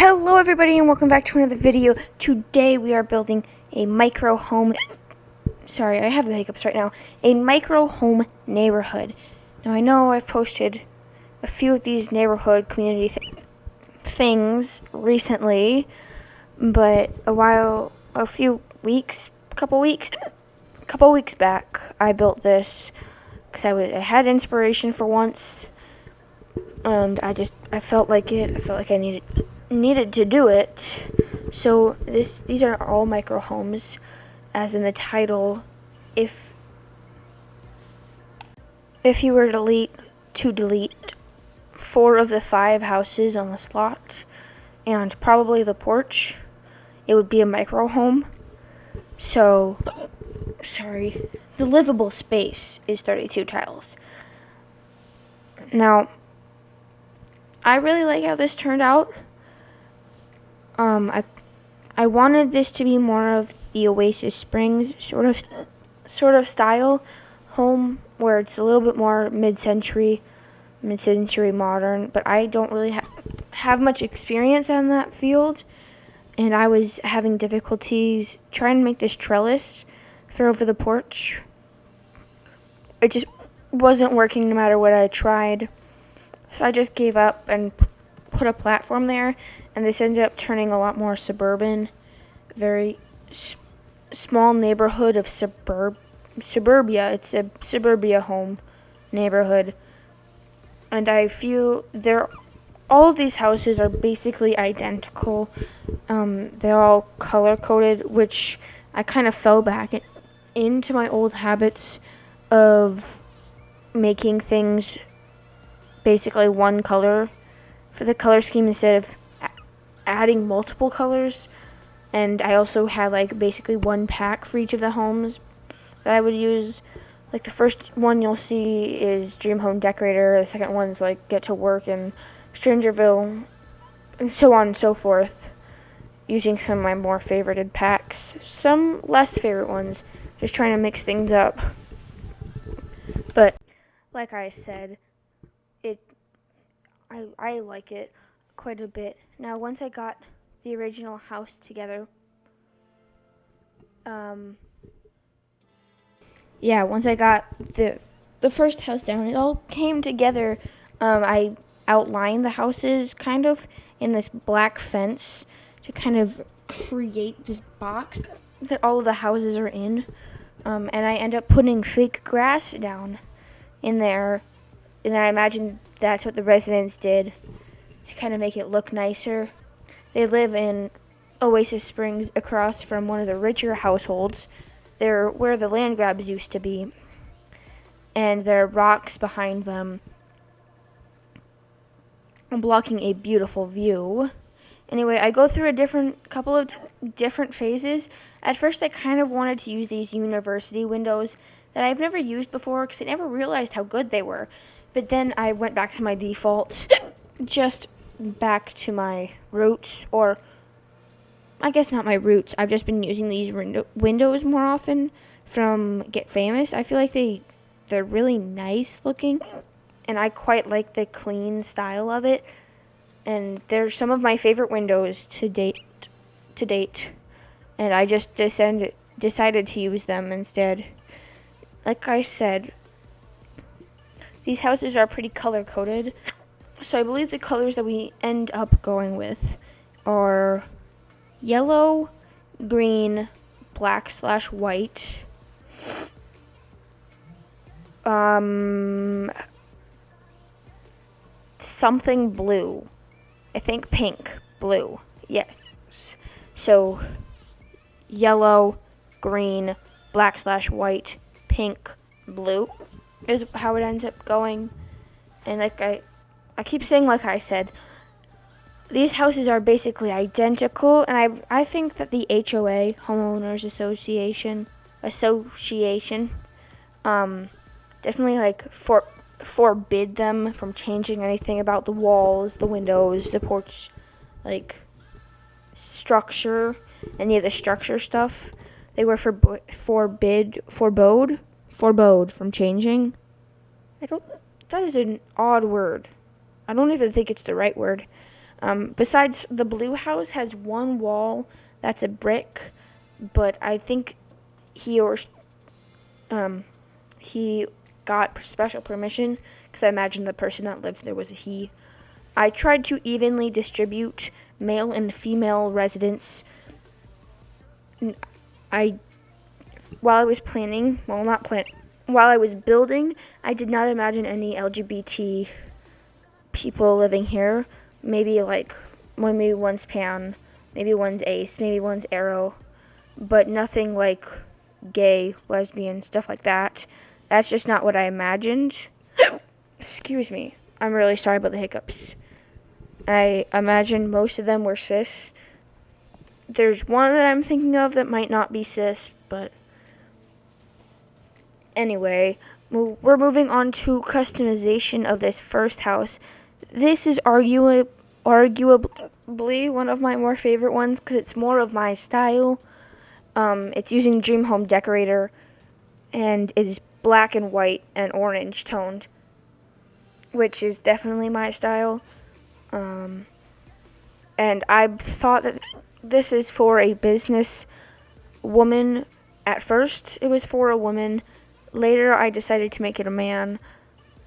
Hello everybody and welcome back to another video. Today we are building a micro home, sorry I have the hiccups right now, a micro home neighborhood. Now I know I've posted a few of these neighborhood community things recently, but a couple weeks back I built this because I had inspiration for once, and I felt like I needed to do it. So these are all micro homes, as in the title. If you were to delete 4 of the 5 houses on this lot and probably the porch, it would be a micro home. So sorry, the livable space is 32 tiles. Now I really like how this turned out. I wanted this to be more of the Oasis Springs sort of style home, where it's a little bit more mid-century modern, but I don't really have much experience on that field, and I was having difficulties trying to make this trellis for over the porch. It just wasn't working no matter what I tried. So I just gave up and put a platform there, and this ended up turning a lot more suburban, very small neighborhood of suburbia. It's a suburbia home neighborhood, and I feel all of these houses are basically identical. They're all color coded, which I kind of fell back into my old habits of making things basically one color for the color scheme instead of adding multiple colors. And I also had like basically one pack for each of the homes that I would use. Like the first one you'll see is Dream Home Decorator, the second one's like Get to Work and Strangerville, and so on and so forth, using some of my more favorited packs, some less favorite ones, just trying to mix things up. But like I said, I like it quite a bit. Now once I got the original house together, once I got the first house down, it all came together. I outlined the houses kind of in this black fence to kind of create this box that all of the houses are in. And I end up putting fake grass down in there, and I imagine that's what the residents did to kind of make it look nicer. They live in Oasis Springs, across from one of the richer households. They're where the land grabs used to be, and there are rocks behind them blocking a beautiful view. Anyway, I go through a couple of different phases. At first I kind of wanted to use these university windows that I've never used before because I never realized how good they were. But then I went back to my default, just back to my roots, or I guess not my roots. I've just been using these windows more often from Get Famous. I feel like they're really nice looking, and I quite like the clean style of it. And they're some of my favorite windows to date. And I just decided to use them instead. Like I said, these houses are pretty color coded, so I believe the colors that we end up going with are yellow, green, black/white, something blue. I think pink, blue. Yes. So yellow, green, black/white, pink, blue is how it ends up going. And like I keep saying, like I said, these houses are basically identical, and I think that the HOA, Homeowners Association, definitely like forbid them from changing anything about the walls, the windows, the porch, like structure, any of the structure stuff. They were forbode from changing. That is an odd word. I don't even think it's the right word. Besides, the blue house has one wall that's a brick, but I think he or he got special permission because I imagine the person that lived there was a he. I tried to evenly distribute male and female residents. I while I was planning, well, not plan, while I was building, I did not imagine any LGBT people living here. Maybe maybe one's pan, maybe one's ace, maybe one's arrow, but nothing like gay, lesbian, stuff like that. That's just not what I imagined. Excuse me. I'm really sorry about the hiccups. I imagined most of them were cis. There's one that I'm thinking of that might not be cis, but anyway, we're moving on to customization of this first house. This is arguably one of my more favorite ones because it's more of my style. It's using Dream Home Decorator, and it is black and white and orange toned, which is definitely my style. And I thought that this is for a business woman. At first, it was for a woman. Later, I decided to make it a man,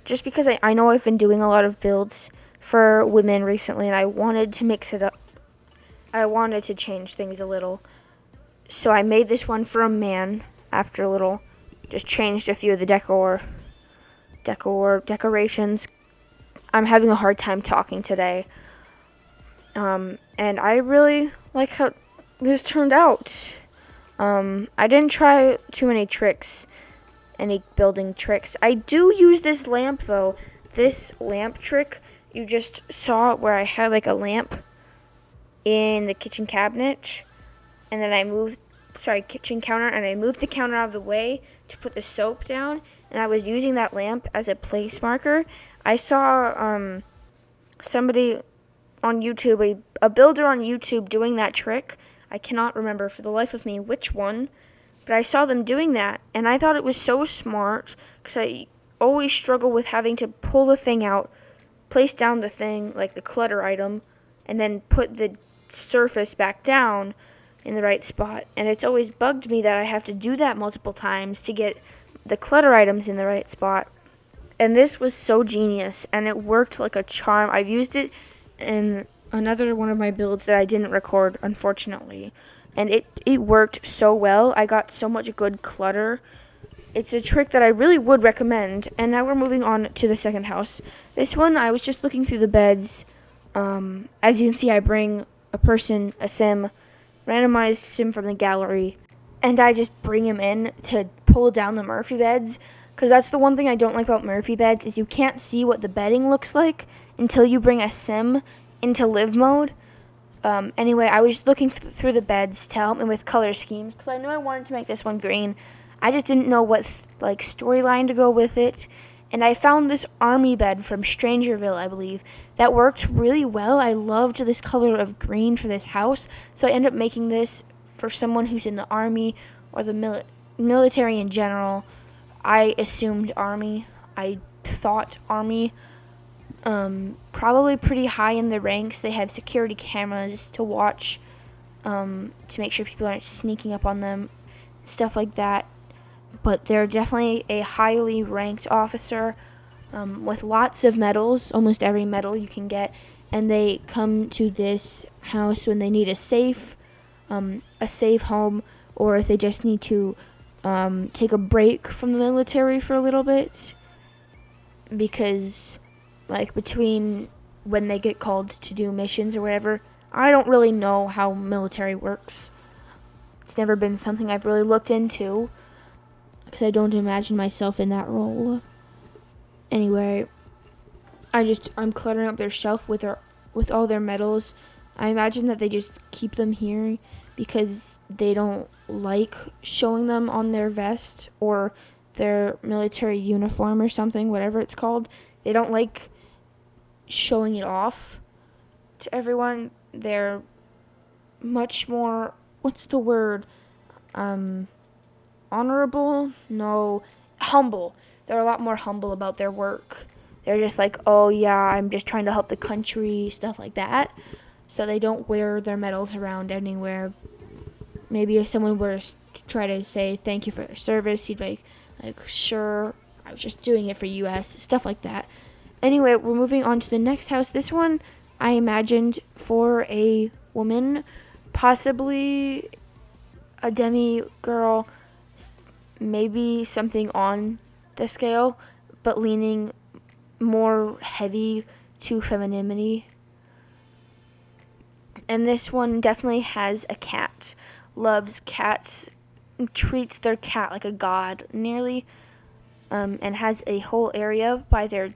just because I know I've been doing a lot of builds for women recently, and I wanted to mix it up. I wanted to change things a little. So I made this one for a man after a little. Just changed a few of the decorations. I'm having a hard time talking today. And I really like how this turned out. I didn't try too many tricks, any building tricks. I do use this lamp though. This lamp trick, you just saw where I had like a lamp in the kitchen cabinet, and then kitchen counter, and I moved the counter out of the way to put the soap down, and I was using that lamp as a place marker. I saw somebody on YouTube, a builder on YouTube doing that trick. I cannot remember for the life of me which one, but I saw them doing that, and I thought it was so smart because I always struggle with having to pull the thing out, place down the thing, like the clutter item, and then put the surface back down in the right spot. And it's always bugged me that I have to do that multiple times to get the clutter items in the right spot. And this was so genius, and it worked like a charm. I've used it in another one of my builds that I didn't record, unfortunately. And it worked so well. I got so much good clutter. It's a trick that I really would recommend. And now we're moving on to the second house. This one, I was just looking through the beds. As you can see, I bring a sim, randomized sim from the gallery, and I just bring him in to pull down the Murphy beds. Because that's the one thing I don't like about Murphy beds is you can't see what the bedding looks like until you bring a sim into live mode. Anyway, I was looking through the beds to help me with color schemes because I knew I wanted to make this one green. I just didn't know what storyline to go with it. And I found this army bed from Strangerville, I believe, that worked really well. I loved this color of green for this house, so I ended up making this for someone who's in the army or the military in general. I assumed army. I thought army. Probably pretty high in the ranks. They have security cameras to watch, to make sure people aren't sneaking up on them, stuff like that. But they're definitely a highly ranked officer, with lots of medals, almost every medal you can get. And they come to this house when they need a safe home, or if they just need to take a break from the military for a little bit, because between when they get called to do missions or whatever, I don't really know how military works. It's never been something I've really looked into because I don't imagine myself in that role. Anyway, I'm cluttering up their shelf with all their medals. I imagine that they just keep them here because they don't like showing them on their vest or their military uniform or something, whatever it's called. They don't like showing it off to everyone. They're much more, what's the word? Honorable? No, humble. They're a lot more humble about their work They're just like, oh yeah, I'm just trying to help the country, stuff like that. So they don't wear their medals around anywhere. Maybe if someone were to try to say thank you for their service, you'd be like, sure, I was just doing it for US, stuff like that. Anyway, we're moving on to the next house. This one I imagined for a woman, possibly a demi girl, maybe something on the scale, but leaning more heavy to femininity. And this one definitely has a cat, loves cats, treats their cat like a god nearly, and has a whole area by their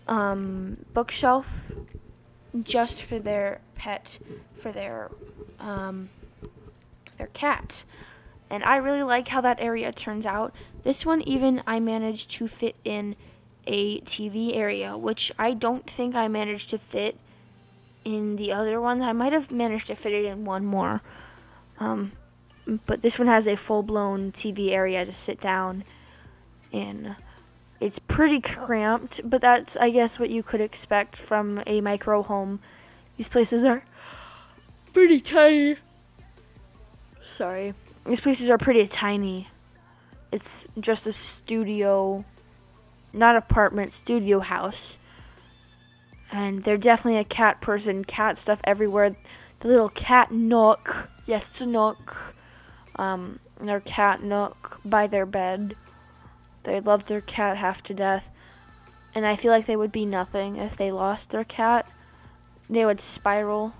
bookshelf just for their pet, for their cat. And I really like how that area turns out. This one even I managed to fit in a TV area, which I don't think I managed to fit in the other ones. I might have managed to fit it in one more. But this one has a full-blown TV area to sit down in. It's pretty cramped, but that's, I guess, what you could expect from a micro home. These places are pretty tiny. Sorry. These places are pretty tiny. It's just a studio, not apartment, studio house. And they're definitely a cat person. Cat stuff everywhere. The little cat nook. Yes, it's a nook. Their cat nook by their bed. They love their cat half to death. And I feel like they would be nothing if they lost their cat. They would spiral.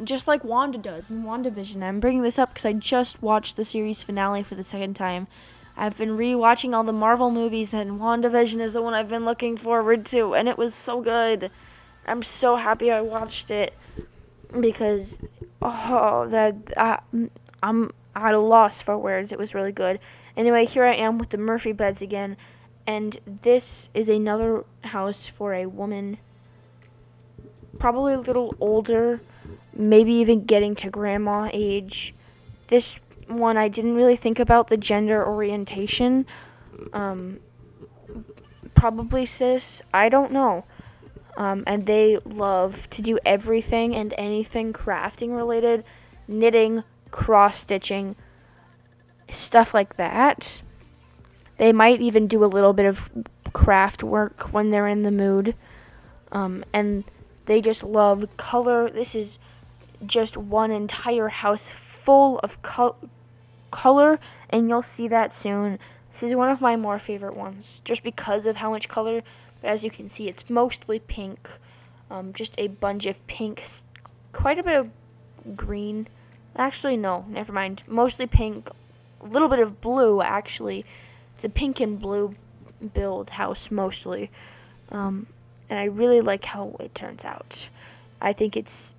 Just like Wanda does in WandaVision. I'm bringing this up because I just watched the series finale for the second time. I've been re-watching all the Marvel movies, and WandaVision is the one I've been looking forward to, and it was so good. I'm so happy I watched it because, I'm at a loss for words. It was really good. Anyway, here I am with the Murphy beds again, and this is another house for a woman, probably a little older, maybe even getting to grandma age. This one, I didn't really think about the gender orientation. Probably cis. I don't know. And they love to do everything and anything crafting related, knitting, cross-stitching, stuff like that. They might even do a little bit of craft work when they're in the mood. And they just love color. This is just one entire house full of color, and you'll see that soon. This is one of my more favorite ones, just because of how much color. But as you can see, it's mostly pink, just a bunch of pinks, quite a bit of green. Actually, no, never mind. Mostly pink, a little bit of blue, actually. It's a pink and blue build house, mostly. And I really like how it turns out. I think it's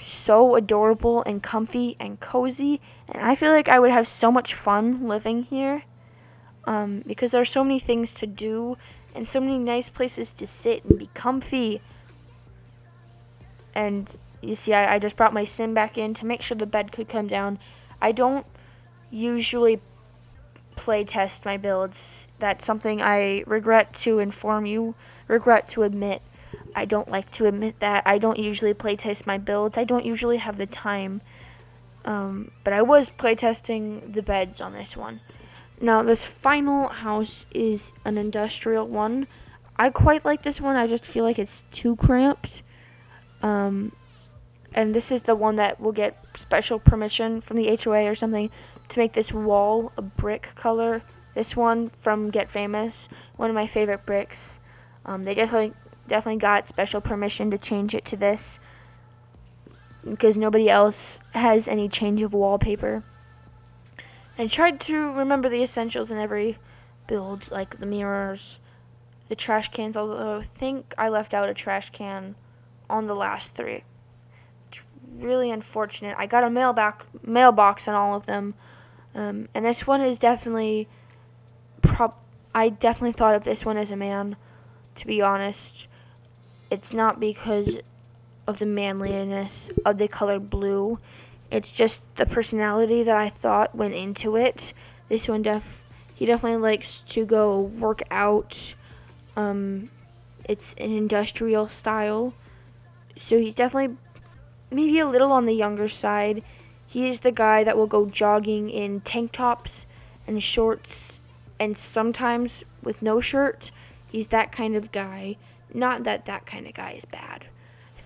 so adorable and comfy and cozy, and I feel like I would have so much fun living here, because there are so many things to do and so many nice places to sit and be comfy. And you see, I just brought my sim back in to make sure the bed could come down. I don't usually play test my builds. That's something I regret to admit. I don't like to admit that. I don't usually playtest my builds. I don't usually have the time. But I was playtesting the beds on this one. Now, this final house is an industrial one. I quite like this one. I just feel like it's too cramped. And this is the one that will get special permission from the HOA or something to make this wall a brick color. This one from Get Famous, one of my favorite bricks. They definitely got special permission to change it to this because nobody else has any change of wallpaper. And I tried to remember the essentials in every build, like the mirrors, the trash cans, although I think I left out a trash can on the last three. It's really unfortunate. I got a mailbox on all of them. And this one is definitely, I definitely thought of this one as a man, to be honest. It's not because of the manliness of the color blue. It's just the personality that I thought went into it. This one, he definitely likes to go work out, It's an industrial style, so he's definitely maybe a little on the younger side. He is the guy that will go jogging in tank tops and shorts and sometimes with no shirt. He's that kind of guy. Not that that kind of guy is bad.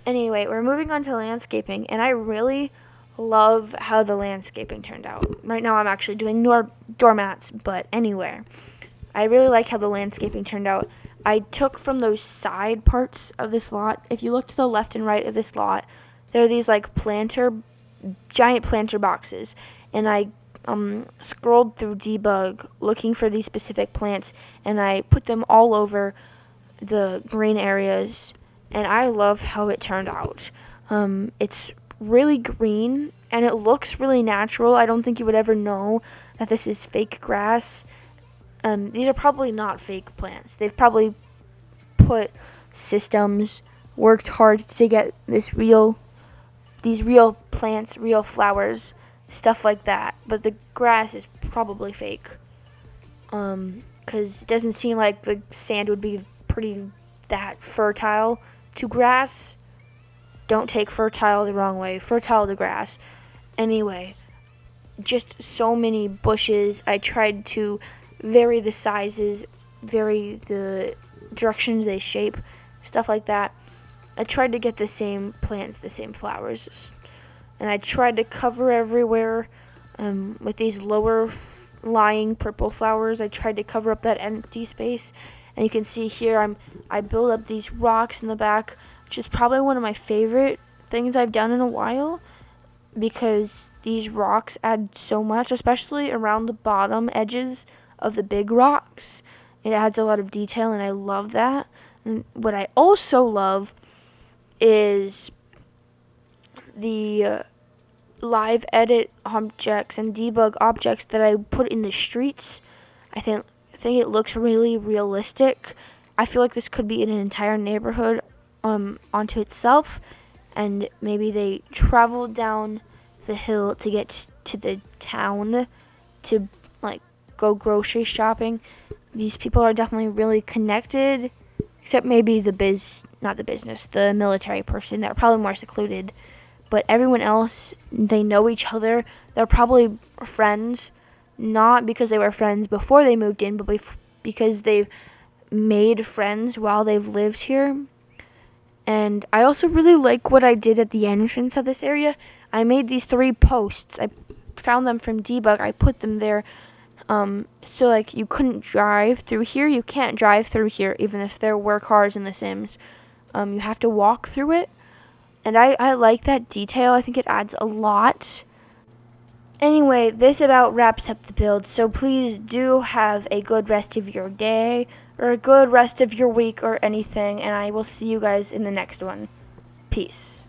Anyway, we're moving on to landscaping, and I really love how the landscaping turned out. Right now I'm actually doing doormats, but anyway, I really like how the landscaping turned out. I took from those side parts of this lot. If you look to the left and right of this lot, there are these like giant planter boxes, and I scrolled through debug looking for these specific plants, and I put them all over the green areas, and I love how it turned out. It's really green, and it looks really natural. I don't think you would ever know that this is fake grass. These are probably not fake plants. They've probably put systems, worked hard to get these real plants, real flowers, stuff like that. But the grass is probably fake. Because it doesn't seem like the sand would be that fertile to grass. Don't take fertile the wrong way. Fertile to grass. Anyway, just so many bushes. I tried to vary the sizes, vary the directions they shape, stuff like that. I tried to get the same plants, the same flowers, and I tried to cover everywhere with these lower lying purple flowers. I tried to cover up that empty space, and you can see here I build up these rocks in the back, which is probably one of my favorite things I've done in a while, because these rocks add so much, especially around the bottom edges of the big rocks. It adds a lot of detail, and I love that. And what I also love is the live edit objects and debug objects that I put in the streets. I think it looks really realistic. I feel like this could be in an entire neighborhood onto itself, and maybe they traveled down the hill to get to the town to like go grocery shopping. These people are definitely really connected, except maybe the military person. They're probably more secluded. But everyone else, they know each other. They're probably friends, not because they were friends before they moved in, but because they've made friends while they've lived here. And I also really like what I did at the entrance of this area. I made these 3 posts. I found them from debug. I put them there. So like you couldn't drive through here. You can't drive through here even if there were cars in The Sims. You have to walk through it. And I like that detail. I think it adds a lot. Anyway, this about wraps up the build. So please do have a good rest of your day or a good rest of your week or anything. And I will see you guys in the next one. Peace.